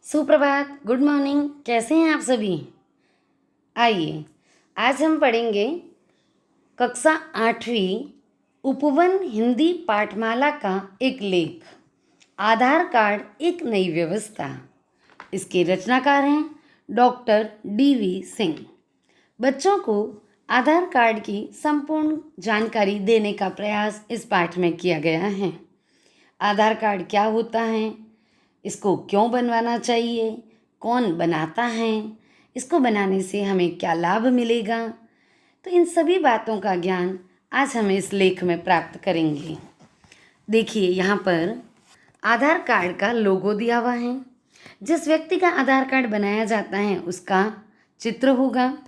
सुप्रभात, good morning. कैसे हैं आप सभी? आइए, आज हम पढ़ेंगे कक्षा 8वीं उपवन हिंदी पाठमाला का एक लेख, आधार कार्ड एक नई व्यवस्था। इसके रचनाकार हैं डॉक्टर DV सिंह। बच्चों को आधार कार्ड की संपूर्ण जानकारी देने का प्रयास इस पाठ में किया गया है। आधार कार्ड क्या होता है, इसको क्यों बनवाना चाहिए, कौन बनाता है, इसको बनाने से हमें क्या लाभ मिलेगा, तो इन सभी बातों का ज्ञान आज हम इस लेख में प्राप्त करेंगे। देखिए, यहाँ पर आधार कार्ड का लोगो दिया हुआ है। जिस व्यक्ति का आधार कार्ड बनाया जाता है उसका चित्र होगा,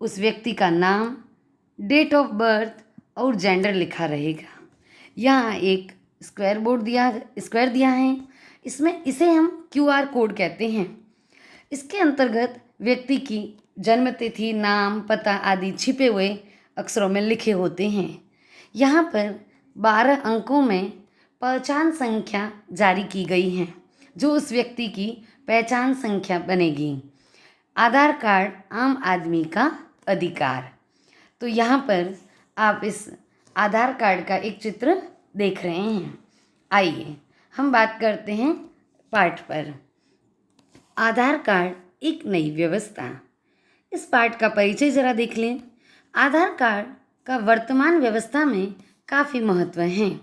उस व्यक्ति का नाम, डेट ऑफ बर्थ और जेंडर लिखा रहेगा। यहाँ एक स्क्वायर दिया है, इसमें इसे हम QR कोड कहते हैं। इसके अंतर्गत व्यक्ति की जन्म तिथि, नाम, पता आदि छिपे हुए अक्षरों में लिखे होते हैं। यहाँ पर 12 अंकों में पहचान संख्या जारी की गई है, जो उस व्यक्ति की पहचान संख्या बनेगी। आधार कार्ड आम आदमी का अधिकार। तो यहाँ पर आप इस आधार कार्ड का एक चित्र देख रहे हैं। आइए हम बात करते हैं पाठ पर। आधार कार्ड एक नई व्यवस्था। इस पाठ का परिचय जरा देख लें। आधार कार्ड का वर्तमान व्यवस्था में काफ़ी महत्व है।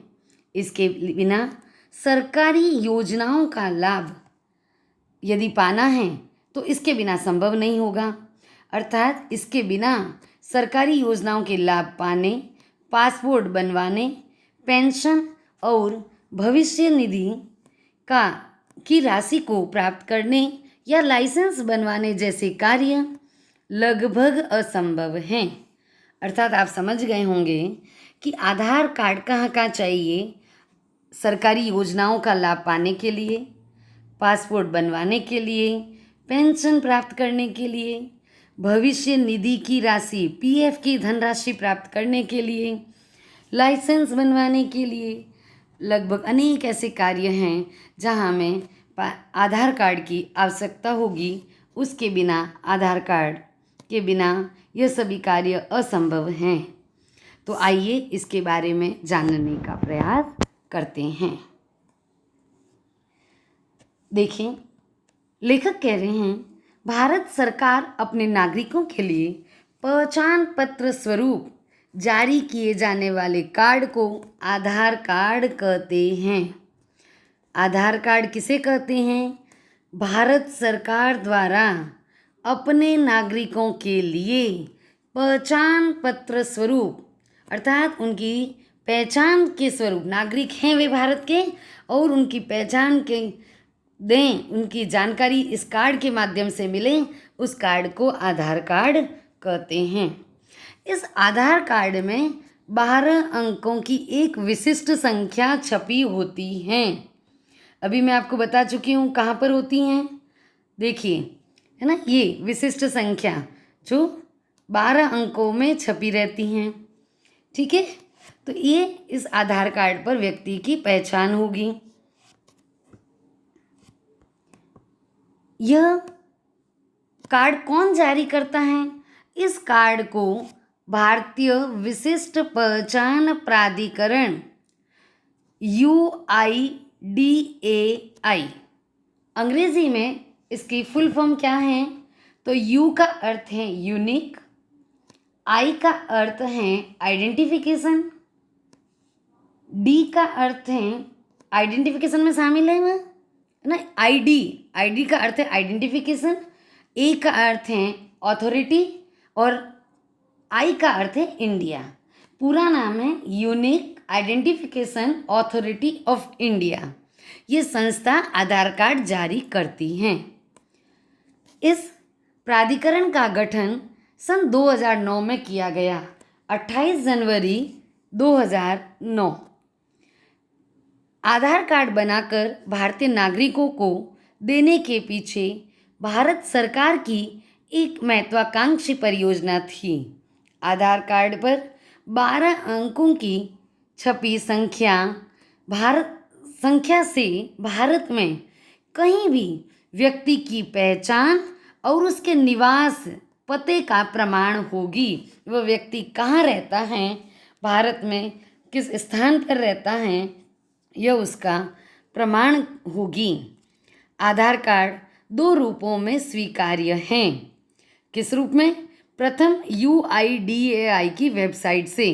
इसके बिना सरकारी योजनाओं का लाभ यदि पाना है तो इसके बिना संभव नहीं होगा। अर्थात इसके बिना सरकारी योजनाओं के लाभ पाने, पासपोर्ट बनवाने, पेंशन और भविष्य निधि की राशि को प्राप्त करने या लाइसेंस बनवाने जैसे कार्य लगभग असंभव हैं। अर्थात आप समझ गए होंगे कि आधार कार्ड कहाँ चाहिए। सरकारी योजनाओं का लाभ पाने के लिए, पासपोर्ट बनवाने के लिए, पेंशन प्राप्त करने के लिए, भविष्य निधि की राशि PF की धनराशि प्राप्त करने के लिए, लाइसेंस बनवाने के लिए, लगभग अनेक ऐसे कार्य हैं जहां हमें आधार कार्ड की आवश्यकता होगी। उसके बिना, आधार कार्ड के बिना यह सभी कार्य असंभव हैं। तो आइए इसके बारे में जानने का प्रयास करते हैं। देखें, लेखक कह रहे हैं, भारत सरकार अपने नागरिकों के लिए पहचान पत्र स्वरूप जारी किए जाने वाले कार्ड को आधार कार्ड कहते हैं। आधार कार्ड किसे कहते हैं? भारत सरकार द्वारा अपने नागरिकों के लिए पहचान पत्र स्वरूप, अर्थात उनकी पहचान के स्वरूप, नागरिक हैं वे भारत के और उनकी पहचान के दें, उनकी जानकारी इस कार्ड के माध्यम से मिले, उस कार्ड को आधार कार्ड कहते हैं। इस आधार कार्ड में 12 अंकों की एक विशिष्ट संख्या छपी होती हैं। अभी मैं आपको बता चुकी हूँ कहाँ पर होती हैं। देखिए, है ना, ये विशिष्ट संख्या जो 12 अंकों में छपी रहती हैं। ठीक है, तो ये इस आधार कार्ड पर व्यक्ति की पहचान होगी। यह कार्ड कौन जारी करता है? इस कार्ड को भारतीय विशिष्ट पहचान प्राधिकरण UIDAI, अंग्रेजी में इसकी फुल फॉर्म क्या है? तो U का अर्थ है यूनिक, I का अर्थ है आइडेंटिफिकेशन, D का अर्थ है आइडेंटिफिकेशन में शामिल है ना, ID का अर्थ है आइडेंटिफिकेशन, A का अर्थ है अथॉरिटी और I का अर्थ है इंडिया। पूरा नाम है unique identification authority of India. ये संस्था आधार कार्ड जारी करती हैं। इस प्राधिकरण का गठन सन 2009 में किया गया, 28 जनवरी 2009। आधार कार्ड बनाकर भारतीय नागरिकों को देने के पीछे भारत सरकार की एक महत्वाकांक्षी परियोजना थी। आधार कार्ड पर 12 अंकों की छपी संख्या से भारत में कहीं भी व्यक्ति की पहचान और उसके निवास पते का प्रमाण होगी। वह व्यक्ति कहाँ रहता है, भारत में किस स्थान पर रहता है, यह उसका प्रमाण होगी। आधार कार्ड दो रूपों में स्वीकार्य हैं। किस रूप में? प्रथम UIDAI की वेबसाइट से,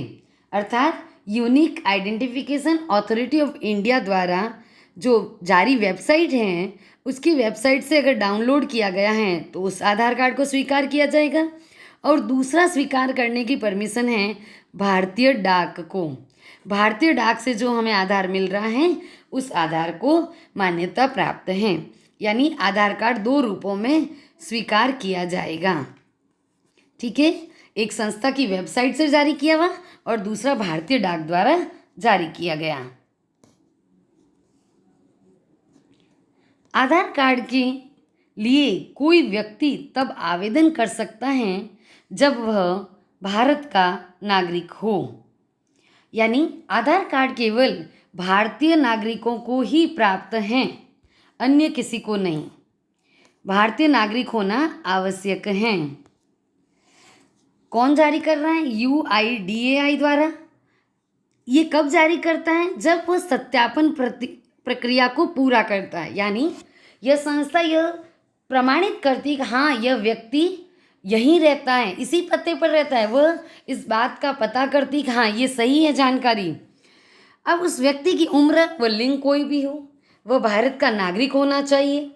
अर्थात unique identification authority of India द्वारा जो जारी वेबसाइट है, उसकी वेबसाइट से अगर डाउनलोड किया गया है तो उस आधार कार्ड को स्वीकार किया जाएगा। और दूसरा स्वीकार करने की परमिशन है भारतीय डाक को। भारतीय डाक से जो हमें आधार मिल रहा है, उस आधार को मान्यता प्राप्त है। यानी आधार कार्ड दो रूपों में स्वीकार किया जाएगा। ठीक है, एक संस्था की वेबसाइट से जारी किया हुआ और दूसरा भारतीय डाक द्वारा जारी किया गया। आधार कार्ड के लिए कोई व्यक्ति तब आवेदन कर सकता है जब वह भारत का नागरिक हो। यानी आधार कार्ड केवल भारतीय नागरिकों को ही प्राप्त हैं, अन्य किसी को नहीं। भारतीय नागरिक होना आवश्यक है। कौन जारी कर रहा है? UIDAI द्वारा। ये कब जारी करता है? जब वह सत्यापन प्रक्रिया को पूरा करता है। यानी यह संस्था यह प्रमाणित करती है कि हाँ, यह व्यक्ति यहीं रहता है, इसी पते पर रहता है। वह इस बात का पता करती है कि हाँ, ये सही है जानकारी। अब उस व्यक्ति की उम्र व लिंग कोई भी हो, वह भारत का नागरिक होना चाहिए।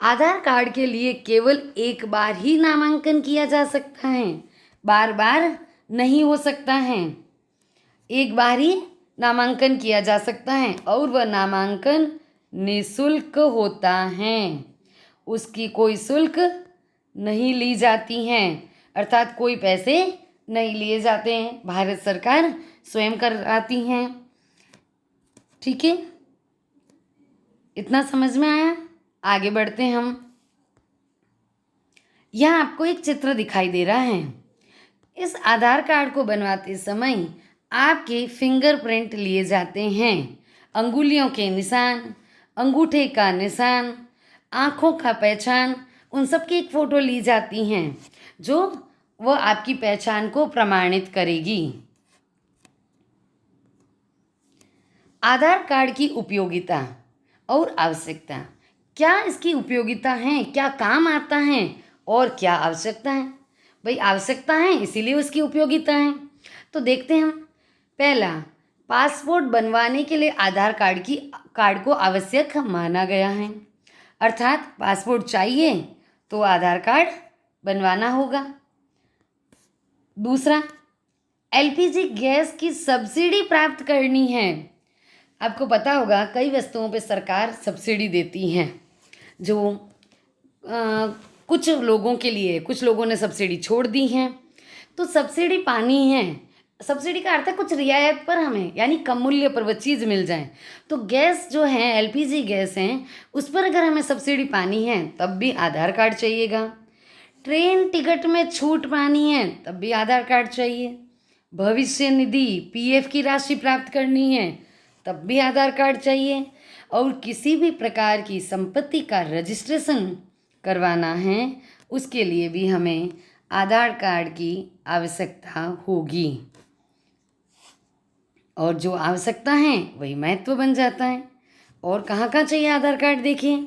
आधार कार्ड के लिए केवल एक बार ही नामांकन किया जा सकता है, बार बार नहीं हो सकता है। एक बार ही नामांकन किया जा सकता है और वह नामांकन निःशुल्क होता है। उसकी कोई शुल्क नहीं ली जाती हैं, अर्थात कोई पैसे नहीं लिए जाते हैं, भारत सरकार स्वयं कराती हैं। ठीक है, इतना समझ में आया? आगे बढ़ते हैं हम। यहाँ आपको एक चित्र दिखाई दे रहा है। इस आधार कार्ड को बनवाते समय आपके फिंगरप्रिंट लिए जाते हैं, अंगुलियों के निशान, अंगूठे का निशान, आँखों का पहचान, उन सब की एक फ़ोटो ली जाती हैं जो वह आपकी पहचान को प्रमाणित करेगी। आधार कार्ड की उपयोगिता और आवश्यकता। क्या इसकी उपयोगिता है, क्या काम आता है और क्या आवश्यकता है? भाई आवश्यकता है इसीलिए उसकी उपयोगिता है। तो देखते हैं हम। पहला, पासपोर्ट बनवाने के लिए आधार कार्ड को आवश्यक माना गया है, अर्थात पासपोर्ट चाहिए तो आधार कार्ड बनवाना होगा। दूसरा, LPG गैस की सब्सिडी प्राप्त करनी है। आपको पता होगा कई वस्तुओं पे सरकार सब्सिडी देती है, जो कुछ लोगों के लिए, कुछ लोगों ने सब्सिडी छोड़ दी हैं। तो सब्सिडी पानी है, सब्सिडी का अर्थ है कुछ रियायत पर हमें, यानी कम मूल्य पर वह चीज़ मिल जाए। तो गैस जो है, LPG गैस हैं, उस पर अगर हमें सब्सिडी पानी है तब भी आधार कार्ड चाहिएगा। ट्रेन टिकट में छूट पानी है तब भी आधार कार्ड चाहिए। भविष्य निधि PF की राशि प्राप्त करनी है तब भी आधार कार्ड चाहिए। और किसी भी प्रकार की संपत्ति का रजिस्ट्रेशन करवाना है, उसके लिए भी हमें आधार कार्ड की आवश्यकता होगी। और जो आवश्यकता है वही महत्व बन जाता है। और कहाँ कहाँ चाहिए आधार कार्ड? देखिए,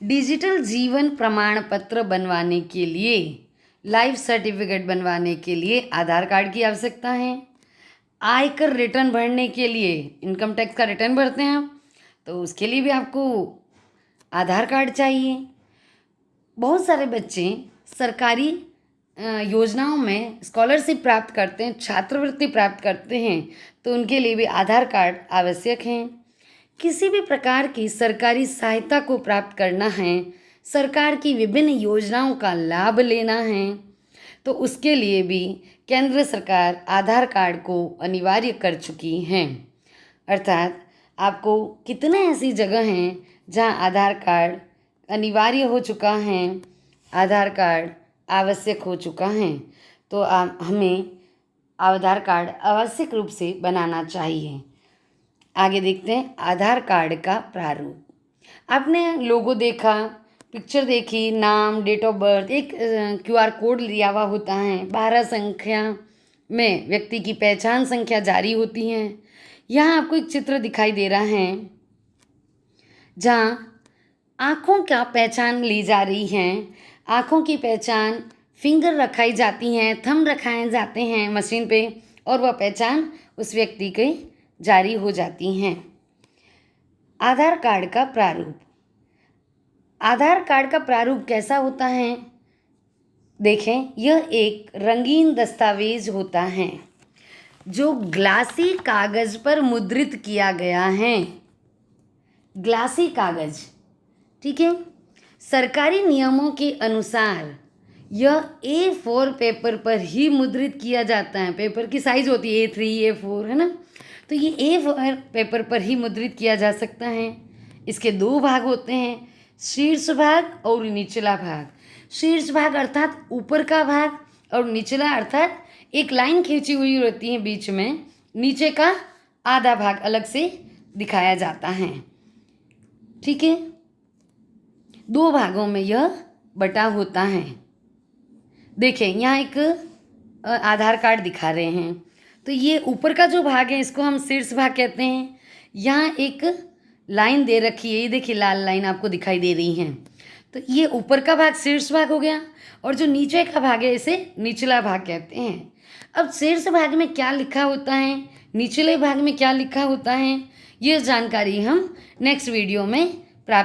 डिजिटल जीवन प्रमाण पत्र बनवाने के लिए, लाइफ सर्टिफिकेट बनवाने के लिए आधार कार्ड की आवश्यकता है। आयकर रिटर्न भरने के लिए, इनकम टैक्स का रिटर्न भरते हैं आप, तो उसके लिए भी आपको आधार कार्ड चाहिए। बहुत सारे बच्चे सरकारी योजनाओं में स्कॉलरशिप प्राप्त करते हैं, छात्रवृत्ति प्राप्त करते हैं, तो उनके लिए भी आधार कार्ड आवश्यक हैं। किसी भी प्रकार की सरकारी सहायता को प्राप्त करना है, सरकार की विभिन्न योजनाओं का लाभ लेना है, तो उसके लिए भी केंद्र सरकार आधार कार्ड को अनिवार्य कर चुकी हैं। अर्थात आपको कितने ऐसी जगह हैं जहां आधार कार्ड अनिवार्य हो चुका है, आधार कार्ड आवश्यक हो चुका है, तो हमें आधार कार्ड आवश्यक रूप से बनाना चाहिए। आगे देखते हैं आधार कार्ड का प्रारूप। आपने लोगो देखा, पिक्चर देखी, नाम, डेट ऑफ बर्थ, एक QR कोड लिया हुआ होता है, 12 संख्या में व्यक्ति की पहचान संख्या जारी होती हैं। यहाँ आपको एक चित्र दिखाई दे रहा है जहाँ आँखों का पहचान ली जा रही है। आँखों की पहचान, फिंगर रखाई जाती हैं, थंब रखाए जाते हैं मशीन पे और वह पहचान उस व्यक्ति के जारी हो जाती हैं। आधार कार्ड का प्रारूप। आधार कार्ड का प्रारूप कैसा होता है? देखें, यह एक रंगीन दस्तावेज होता है जो ग्लासी कागज़ पर मुद्रित किया गया है। ग्लासी कागज़, ठीक है। सरकारी नियमों के अनुसार यह A4 पेपर पर ही मुद्रित किया जाता है। पेपर की साइज़ होती है A3, A4, है ना। तो ये A4 पेपर पर ही मुद्रित किया जा सकता है। इसके 2 भाग होते हैं, शीर्ष भाग और निचला भाग। शीर्ष भाग अर्थात ऊपर का भाग और निचला अर्थात एक लाइन खींची हुई रहती है बीच में, नीचे का आधा भाग अलग से दिखाया जाता है, ठीक है। 2 भागों में यह बटा होता है। देखें, यहाँ एक आधार कार्ड दिखा रहे हैं, तो ये ऊपर का जो भाग है इसको हम शीर्ष भाग कहते हैं। यहाँ एक लाइन दे रखी है, ये देखिए लाल लाइन आपको दिखाई दे रही है। तो ये ऊपर का भाग शीर्ष भाग हो गया और जो नीचे का भाग है इसे निचला भाग कहते हैं। अब शीर्ष भाग में क्या लिखा होता है, निचले भाग में क्या लिखा होता है, ये जानकारी हम नेक्स्ट वीडियो में